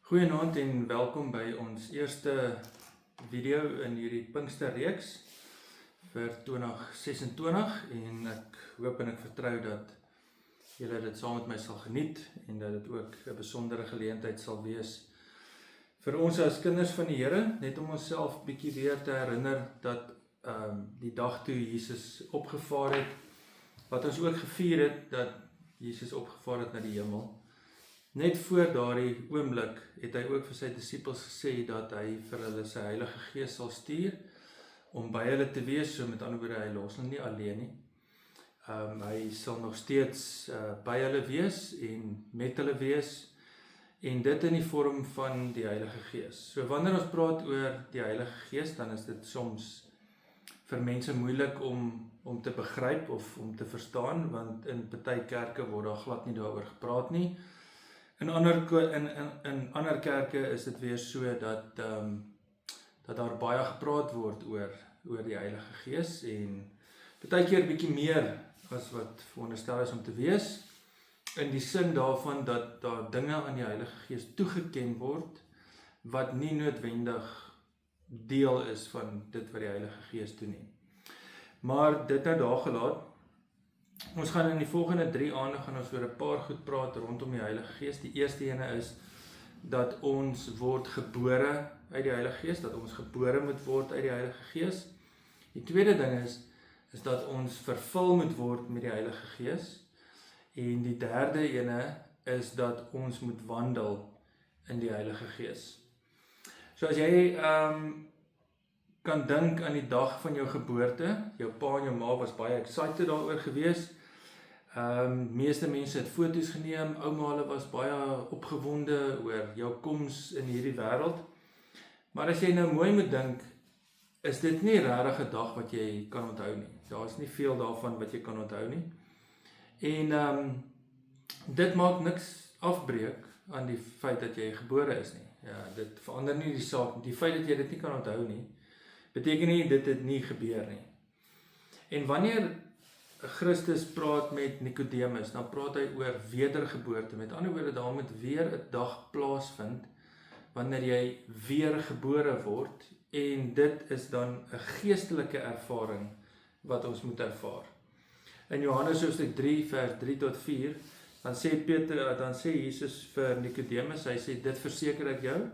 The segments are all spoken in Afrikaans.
Goeienaand en welkom by ons eerste video in hierdie Pinksterreeks vir 2026 en ek hoop en ek vertrou dat julle dit saam met my sal geniet en dat dit ook 'n besondere geleentheid sal wees vir ons as kinders van die Here, net om onsself bietjie weer te herinner dat die dag toe Jesus opgevaar het, wat ons ook gevier het dat Jesus opgevaar het na die hemel. Net voor daardie oomblik het hy ook vir sy disippels gesê dat hy vir hulle sy Heilige Gees sal stuur om by hulle te wees, so met ander woorde, hy los hulle nie alleen nie. Hy sal nog steeds by hulle wees en met hulle wees en dit in die vorm van die Heilige Gees. So wanneer ons praat oor die Heilige Gees, dan is dit soms vir mense moeilik om te begryp of om te verstaan, want in party kerke word daar glad nie daaroor gepraat nie. In ander kerke is dit weer so dat daar baie gepraat word oor die Heilige Gees en partykeer bietjie meer as wat veronderstel is om te wees, in die sin daarvan dat daar dinge aan die Heilige Gees toegeken word wat nie noodwendig deel is van dit wat die Heilige Gees doen nie. Maar dit nou daar gelaat. Ons gaan in die volgende 3 aande gaan ons oor 'n paar goed praat rondom die Heilige Gees. Die eerste ene is dat ons word gebore uit die Heilige Gees, dat ons gebore moet word uit die Heilige Gees. Die tweede ding is dat ons vervul moet word met die Heilige Gees. En die derde ene is dat ons moet wandel in die Heilige Gees. So as jy kan dink aan die dag van jou geboorte, jou pa en jou ma was baie excited daaroor gewees. Meeste mense het foto's geneem, ouma hulle was baie opgewonde oor jou koms in hierdie wêreld. Maar as jy nou mooi moet dink, is dit nie regtig 'n dag wat jy kan onthou nie. Daar is nie veel daarvan wat jy kan onthou nie. En dit maak niks afbreek aan die feit dat jy gebore is nie. Ja, dit verander nie die saak. Die feit dat jy dit nie kan onthou nie, beteken nie dit het nie gebeur nie. En wanneer Christus praat met Nikodemus, dan praat hy oor wedergeboorte. Met ander woorde, daar moet weer 'n dag plaasvind wanneer jy weer gebore word en dit is dan 'n geestelike ervaring wat ons moet ervaar. In Johannes hoofstuk 3 vers 3 tot 4, dan sê Jesus vir Nikodemus, hy sê dit verseker ek jou,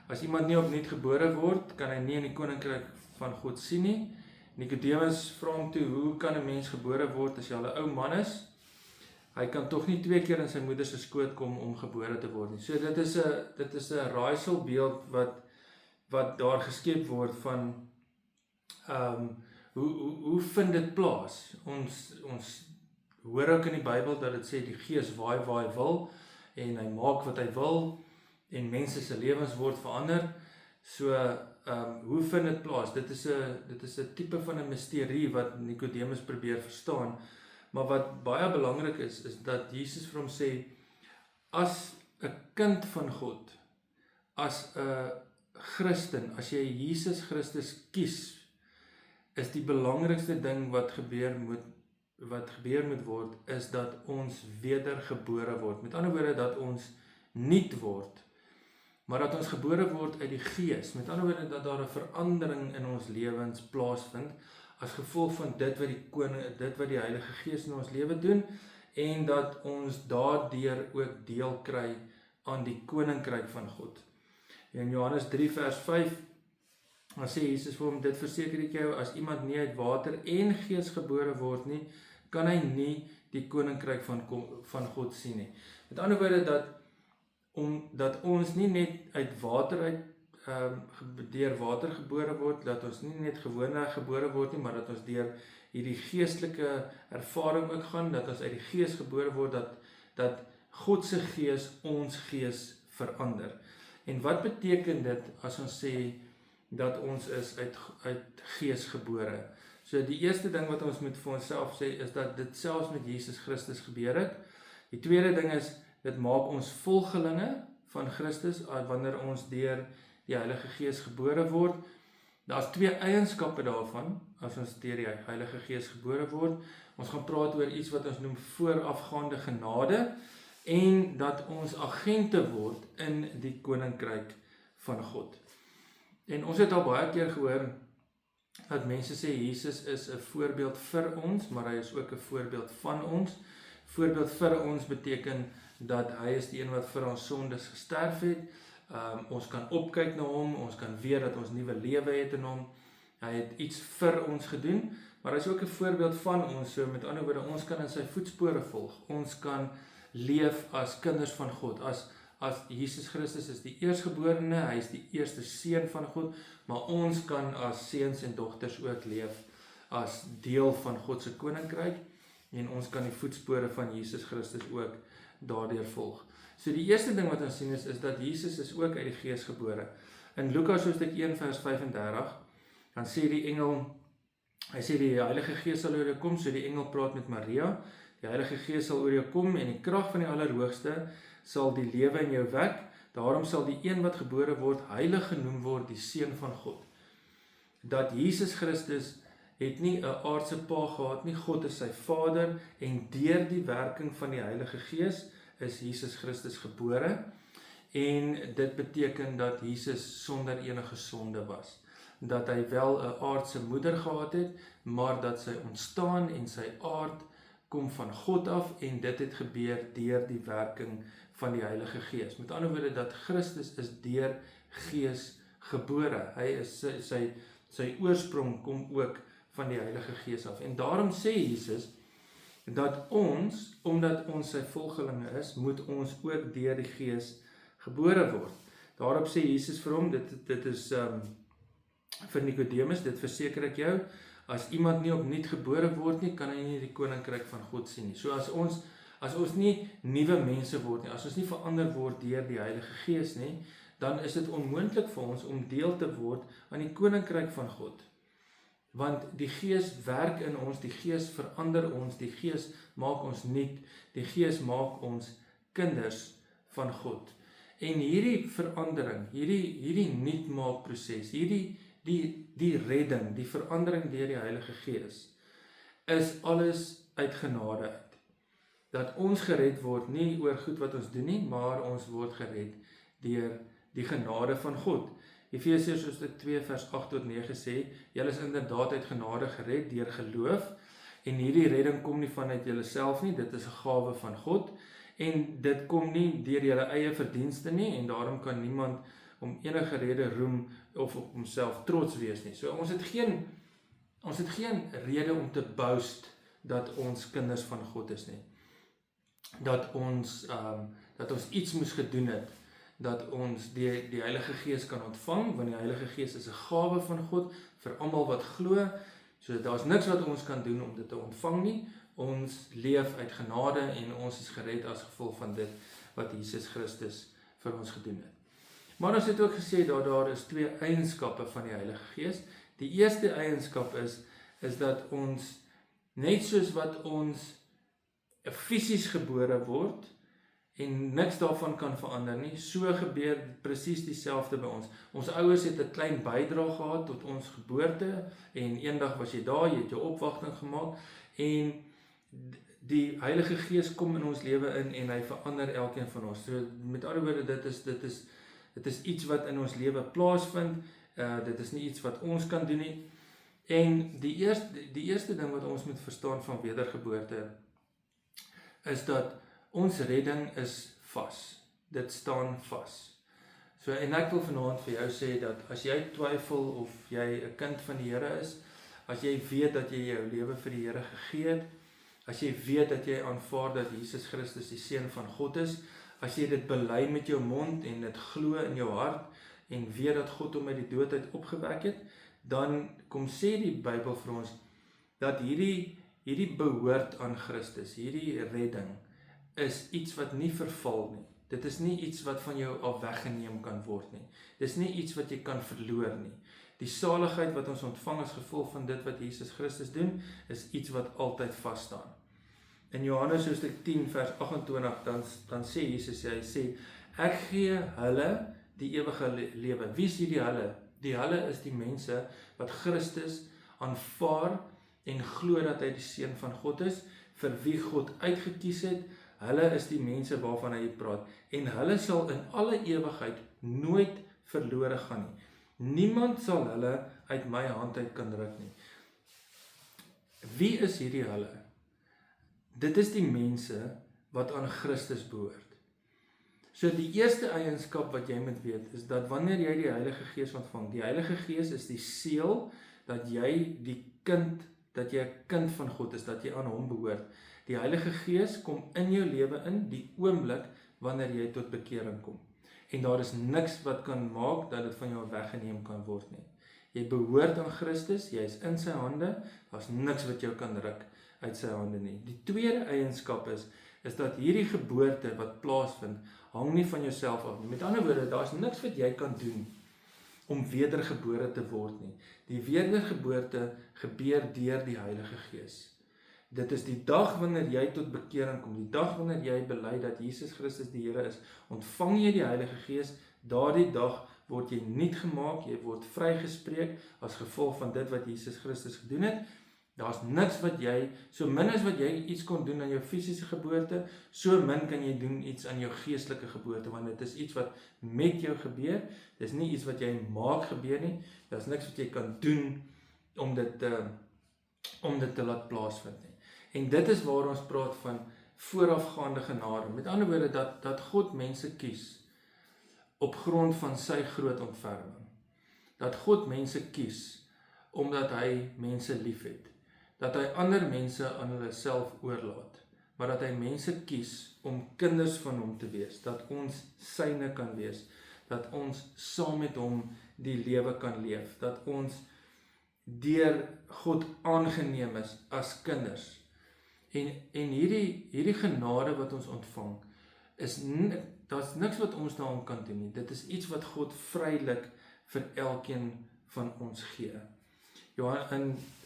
as iemand nie opnuut gebore word, kan hy nie in die koninkryk van God sien nie. Nikodemus vra hom toe, hoe kan 'n mens gebore word as jy al 'n ou man is? Hy kan tog nie 2 keer in sy moeder se skoot kom om gebore te word nie. So dit is 'n raaiselbeeld wat daar geskep word van hoe vind dit plaas? Ons hoor ook in die Bybel dat dit sê die Gees waai waar hy wil en hy maak wat hy wil en mense se lewens word verander. So hoe vind dit plaas? Dit is 'n tipe van 'n misterie wat Nikodemus probeer verstaan. Maar wat baie belangrik is dat Jesus vir hom sê, as 'n kind van God, as 'n Christen, as jy Jesus Christus kies, is die belangrikste ding wat gebeur moet word, is dat ons wedergebore word. Met ander woorde, dat ons nuut word, maar dat ons gebore word uit die Gees. Met ander woorde, dat daar 'n verandering in ons lewens plaasvind, as gevolg van dit wat die Heilige Gees in ons lewe doen, en dat ons daardeur ook deel kry aan die koninkryk van God. In Johannes 3 vers 5, dan sê Jesus vir hom, dit verseker ek jou, as iemand nie uit water en Gees gebore word nie, kan hy nie die koninkryk van God sien nie. Met ander woorde, dat ons nie net uit water deur water gebore word, dat ons nie net gewoonlik gebore word nie, maar dat ons deur hierdie geestelike ervaring ook gaan, dat ons uit die Gees gebore word, dat God se Gees ons gees verander. En wat beteken dit as ons sê dat ons is uit Gees gebore? So die eerste ding wat ons moet vir onsself sê, is dat dit selfs met Jesus Christus gebeur het. Die tweede ding is, dit maak ons volgelinge van Christus, wanneer ons deur die Heilige Gees gebore word. Daar's 2 eienskappe daarvan, as ons deur die Heilige Gees gebore word. Ons gaan praat oor iets wat ons noem voorafgaande genade. en dat ons agente word in die koninkryk van God. En ons het al baie keer gehoor dat mense sê Jesus is 'n voorbeeld vir ons, maar hy is ook 'n voorbeeld van ons. Voorbeeld vir ons beteken dat hy is die een wat vir ons sondes gesterf het. Ons kan opkyk na hom, ons kan weet dat ons nuwe lewe het in hom. Hy het iets vir ons gedoen, maar hy is ook 'n voorbeeld van ons. So met ander woorde, ons kan in sy voetspore volg. Ons kan leef as kinders van God. As Jesus Christus is die eerstgeborene, hy is die eerste seun van God, maar ons kan as seuns en dogters ook leef as deel van God se koninkryk, en ons kan die voetspore van Jesus Christus ook daardeur volg. So die eerste ding wat ons sien is dat Jesus is ook uit die Gees gebore. In Lukas hoofstuk 1 vers 35, dan sê die engel, hy sê die Heilige Gees sal oor jou kom, so die engel praat met Maria, die Heilige Gees sal oor jou kom en die krag van die Allerhoogste sal die lewe in jou wek, daarom sal die een wat gebore word heilig genoem word, die Seun van God. Dat Jesus Christus het nie 'n aardse pa gehad nie, God is sy Vader, en deur die werking van die Heilige Gees is Jesus Christus gebore, en dit beteken dat Jesus sonder enige sonde was. Dat hy wel 'n aardse moeder gehad het, maar dat sy ontstaan en sy aard kom van God af, en dit het gebeur deur die werking van die Heilige Gees. Met ander woorde, dat Christus is deur Gees gebore. Hy is sy oorsprong kom ook van die Heilige Gees af. En daarom sê Jesus dat ons, omdat ons sy volgelinge is, moet ons ook deur die Gees gebore word. Daarop sê Jesus vir hom, dit is vir Nicodemus, dit verseker ek jou, as iemand nie opnuut gebore word nie, kan hy nie die koninkryk van God sien nie. So as ons nie nuwe mense word nie, as ons nie verander word deur die Heilige Gees nie, dan is dit onmoontlik vir ons om deel te word aan die koninkryk van God. Want die Gees werk in ons, die Gees verander ons, die Gees maak ons nuut, die Gees maak ons kinders van God. En hierdie verandering, hierdie nuutmaakproses, die redding, die verandering deur die Heilige Gees, is alles uit genade uit. Dat ons gered word nie oor goed wat ons doen nie, maar ons word gered deur die genade van God. Efesiërs hoofstuk 2 vers 8 tot 9 sê, julle is inderdaad uit genade gered deur geloof, en hierdie redding kom nie vanuit julleself nie, dit is 'n gawe van God, en dit kom nie deur julle eie verdienste nie, en daarom kan niemand om enige rede roem of op homself trots wees nie. So ons het geen rede om te boast dat ons kinders van God is nie. Dat ons iets moes gedoen het, dat ons die Heilige Gees kan ontvang, want die Heilige Gees is 'n gawe van God vir almal wat glo. So daar's niks wat ons kan doen om dit te ontvang nie. Ons leef uit genade en ons is gered as gevolg van dit wat Jesus Christus vir ons gedoen het. Maar ons het ook gesê dat daar is 2 eienskappe van die Heilige Gees. Die eerste eienskap is dat ons, net soos wat ons fisies gebore word, en niks daarvan kan verander nie, so gebeur presies dieselfde by ons. Ons ouers het 'n klein bydrae gehad tot ons geboorte, en eendag was jy daar, jy het jou opwagting gemaak, en die Heilige Gees kom in ons lewe in, en hy verander elkeen van ons. So met ander woorde, dit is iets wat in ons lewe plaasvind, dit is nie iets wat ons kan doen nie. En die eerste ding wat ons moet verstaan van wedergeboorte, is dat ons redding is vas. Dit staan vas. So, en ek wil vanaand vir jou sê dat as jy twyfel of jy 'n kind van die Here is, as jy weet dat jy jou lewe vir die Here gegee het, as jy weet dat jy aanvaar dat Jesus Christus die Seun van God is, as jy dit bely met jou mond en dit glo in jou hart en weet dat God hom uit die dood uit opgewek het, dan kom sê die Bybel vir ons dat hierdie behoort aan Christus, hierdie redding is iets wat nie verval nie. Dit is nie iets wat van jou af weggeneem kan word nie. Dit is nie iets wat jy kan verloor nie. Die saligheid wat ons ontvang as gevolg van dit wat Jesus Christus doen, is iets wat altyd vas staan. In Johannes hoofstuk 10 vers 28 dan sê Jesus, hy sê, ek gee hulle die ewige lewe. Wie is hierdie hulle? Die hulle is die mense wat Christus aanvaar en glo dat hy die Seun van God is, vir wie God uitgekies het. Hulle is die mense waarvan hy praat. En hulle sal in alle ewigheid nooit verlore gaan nie. Niemand sal hulle uit my hand uit kan ruk nie. Wie is hierdie hulle? Dit is die mense wat aan Christus behoort. So die eerste eienskap wat jy moet weet, is dat wanneer jy die Heilige Gees ontvang, die Heilige Gees is die seël, dat jy 'n kind van God is, dat jy aan hom behoort. Die Heilige Gees kom in jou lewe in, die oomblik wanneer jy tot bekering kom. En daar is niks wat kan maak dat dit van jou weggeneem kan word nie. Jy behoort aan Christus, jy is in sy hande, daar's niks wat jou kan ruk uit sy hande nie. Die tweede eienskap is dat hierdie geboorte wat plaasvind, hang nie van jouself af nie. Met ander woorde, daar's niks wat jy kan doen om wedergebore te word nie. Die wedergeboorte gebeur deur die Heilige Gees. Dit is die dag wanneer jy tot bekering kom, die dag wanneer jy bely dat Jesus Christus die Here is, ontvang jy die Heilige Gees, daardie dag word jy nuut gemaak, jy word vrygespreek as gevolg van dit wat Jesus Christus gedoen het. Daar's niks wat jy, so min as wat jy iets kon doen aan jou fisiese geboorte, so min kan jy doen iets aan jou geestelike geboorte, want dit is iets wat met jou gebeur, dit is nie iets wat jy maak gebeur nie, daar's niks wat jy kan doen om dit te laat plaasvind nie. En dit is waar ons praat van voorafgaande genade, met ander woorde dat God mense kies op grond van sy groot ontferming, dat God mense kies omdat hy mense lief het, dat hy ander mense aan hulle self oorlaat, maar dat hy mense kies om kinders van hom te wees, dat ons syne kan wees, dat ons saam met hom die lewe kan leef, dat ons deur God aangeneem is as kinders. En hierdie genade wat ons ontvang, daar's niks wat ons daaraan kan doen nie. Dit is iets wat God vrylik vir elkeen van ons gee.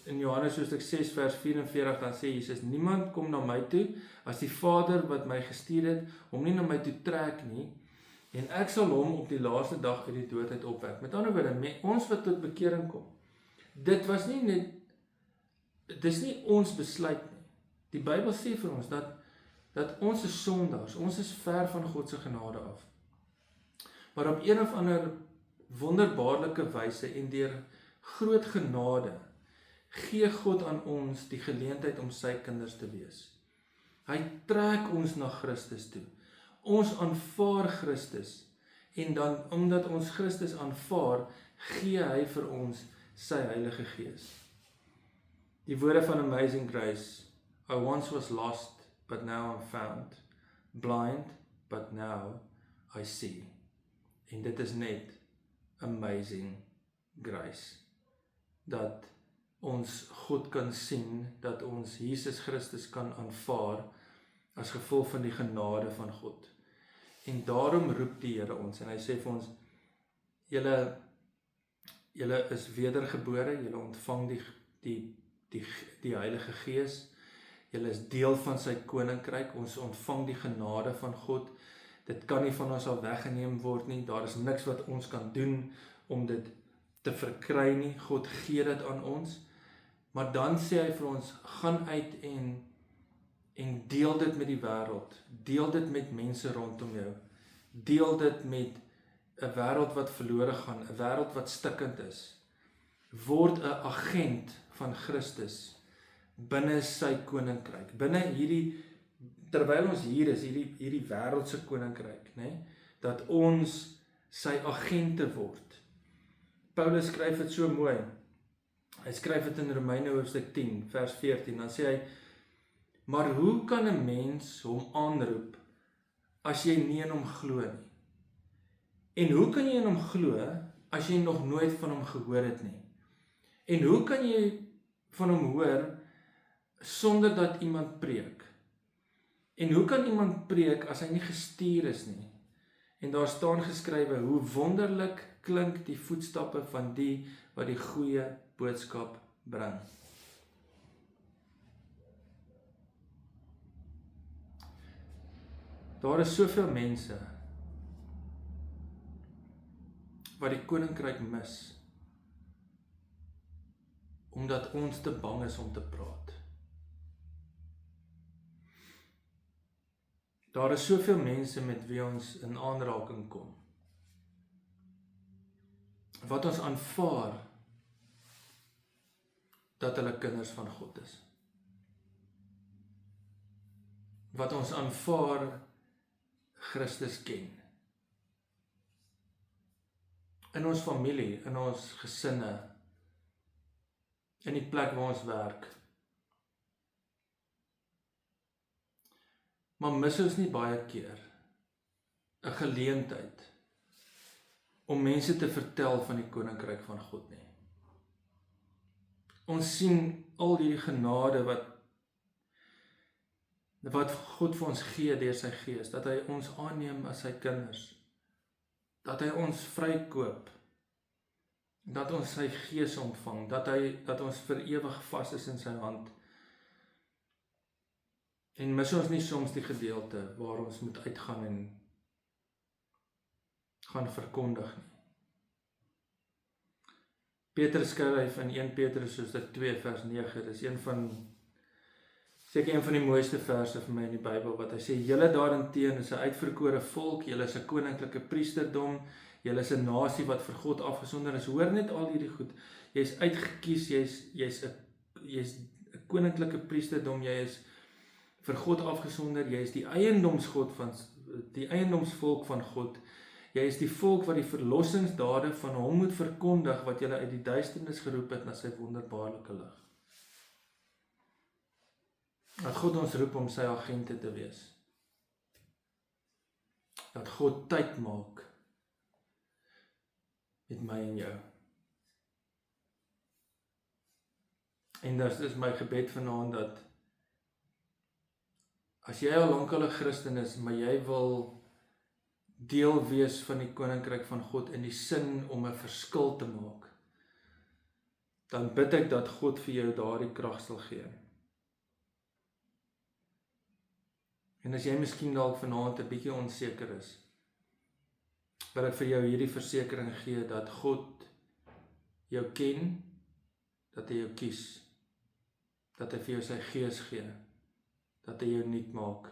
In Johannes hoofstuk 6 vers 44 dan sê Jesus, niemand kom na my toe as die Vader wat my gestuur het, hom nie na my toe trek nie, en ek sal hom op die laaste dag uit die dood uit opwek. Met ander woorde, ons wat tot bekering kom, dit is nie ons besluit nie. Die Bybel sê vir ons dat ons is sondaars, ons is ver van God se genade af. Maar op een of ander wonderbaarlike wyse en deur groot genade gee God aan ons die geleentheid om sy kinders te wees. Hy trek ons na Christus toe. Ons aanvaar Christus en dan omdat ons Christus aanvaar, gee hy vir ons sy Heilige Gees. Die woorde van Amazing Grace, I once was lost, but now I'm found. Blind, but now I see. En dit is net amazing grace. Dat ons God kan sien, dat ons Jesus Christus kan aanvaar as gevolg van die genade van God. En daarom roep die Here ons en hy sê vir ons, julle is wedergebore, julle ontvang die Heilige Gees, julle is deel van sy koninkryk, ons ontvang die genade van God, dit kan nie van ons al weggeneem word nie, daar is niks wat ons kan doen om dit te verkry nie, God gee dit aan ons, maar dan sê hy vir ons, gaan uit en deel dit met die wêreld, deel dit met mense rondom jou, deel dit met 'n wêreld wat verlore gaan, 'n wêreld wat stikkend is, word 'n agent van Christus, binne sy koninkryk, binne terwyl ons hier is, hierdie wêreldse koninkryk, dat ons sy agente word. Paulus skryf dit so mooi, hy skryf dit in Romeine hoofstuk 10, vers 14, dan sê hy, maar hoe kan 'n mens hom aanroep, as jy nie in hom glo nie? En hoe kan jy in hom glo, as jy nog nooit van hom gehoor het nie? En hoe kan jy van hom hoor, sonder dat iemand preek? En hoe kan iemand preek as hy nie gestuur is nie? En daar staan geskrywe, hoe wonderlik klink die voetstappe van die wat die goeie boodskap bring. Daar is soveel mense wat die koninkryk mis, omdat ons te bang is om te praat. Daar is soveel mense met wie ons in aanraking kom, wat ons aanvaar dat hulle kinders van God is. Wat ons aanvaar Christus ken. In ons familie, in ons gesinne, in die plek waar ons werk. Maar mis ons nie baie keer 'n geleentheid om mense te vertel van die koninkryk van God nie. Ons sien al hierdie genade wat God vir ons gee deur sy Gees, dat hy ons aanneem as sy kinders, dat hy ons vrykoop, dat ons sy Gees ontvang, dat ons vir ewig vas is in sy hand. En mis ons nie soms die gedeelte waar ons moet uitgaan en gaan verkondig nie. Petrus skryf in 1 Petrus 2 vers 9, dis seker een van die mooiste verse vir my in die Bybel, wat hy sê, julle daarenteen is 'n uitverkore volk, julle is 'n koninklike priesterdom, julle is 'n nasie wat vir God afgesonder is. Hoor net al hierdie goed, jy is uitgekies, jy's 'n koninklike priesterdom, jy is vir God afgesonder, jy is die eiendomsvolk van God, jy is die volk wat die verlossingsdade van hom moet verkondig, wat julle uit die duisternis geroep het na sy wonderbaarlike lig. Dat God ons roep om sy agente te wees. Dat God tyd maak met my en jou. En dit is my gebed vanaand dat as jy al lankal 'n Christen is, maar jy wil deel wees van die koninkryk van God in die sin om 'n verskil te maak, dan bid ek dat God vir jou daardie krag sal gee. En as jy miskien dalk vanaand 'n bietjie onseker is, wil ek vir jou hierdie versekering gee dat God jou ken, dat hy jou kies, dat hy vir jou sy Gees gee, dat hy jou nuut maak,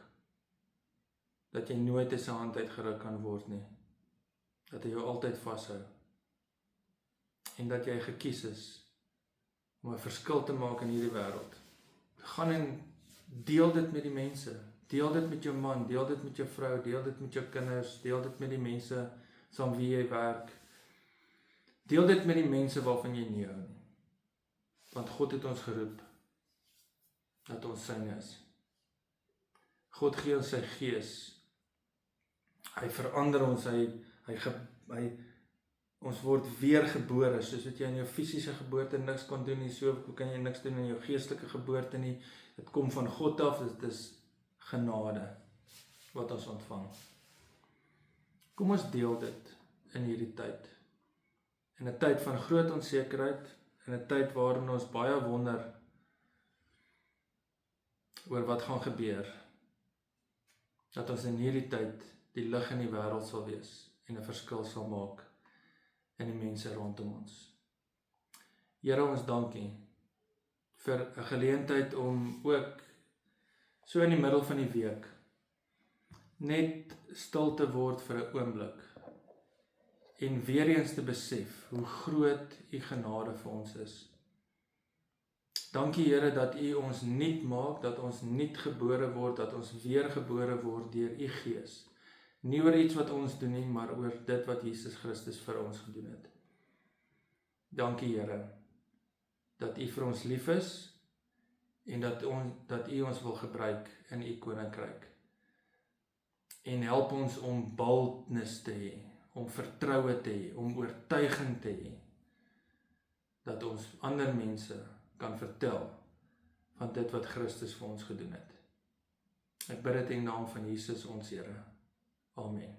dat jy nooit uit sy hand uitgeruk kan word nie, dat hy jou altyd vashou, en dat jy gekies is om 'n verskil te maak in hierdie wêreld. Gaan en deel dit met die mense, deel dit met jou man, deel dit met jou vrou, deel dit met jou kinders, deel dit met die mense saam wie jy werk, deel dit met die mense waarvan jy nie hou nie, want God het ons geroep, dat ons syne is. God gee ons sy Gees, hy verander ons, ons word weergebore, soos wat jy in jou fisiese geboorte niks kan doen nie, so kan jy niks doen in jou geestelike geboorte nie, dit kom van God af, dit is genade, wat ons ontvang. Kom ons deel dit in hierdie tyd, in 'n tyd van groot onsekerheid, in 'n tyd waarin ons baie wonder, oor wat gaan gebeur, dat ons in hierdie tyd die lig in die wêreld sal wees en 'n verskil sal maak in die mense rondom ons. Here, ons dankie vir 'n geleentheid om ook so in die middel van die week net stil te word vir 'n oomblik en weer eens te besef hoe groot u genade vir ons is. Dankie Here dat u ons nuut maak, dat ons nuut gebore word, dat ons weer gebore word deur u Gees. Nie oor iets wat ons doen nie, maar oor dit wat Jesus Christus vir ons gedoen het. Dankie Here dat u vir ons lief is en dat u ons wil gebruik in u koninkryk. En help ons om boldness te hê, om vertroue te hê, om oortuiging te hê, dat ons ander mense kan vertel van dit wat Christus vir ons gedoen het. Ek bid dit in naam van Jesus ons Here. Amen.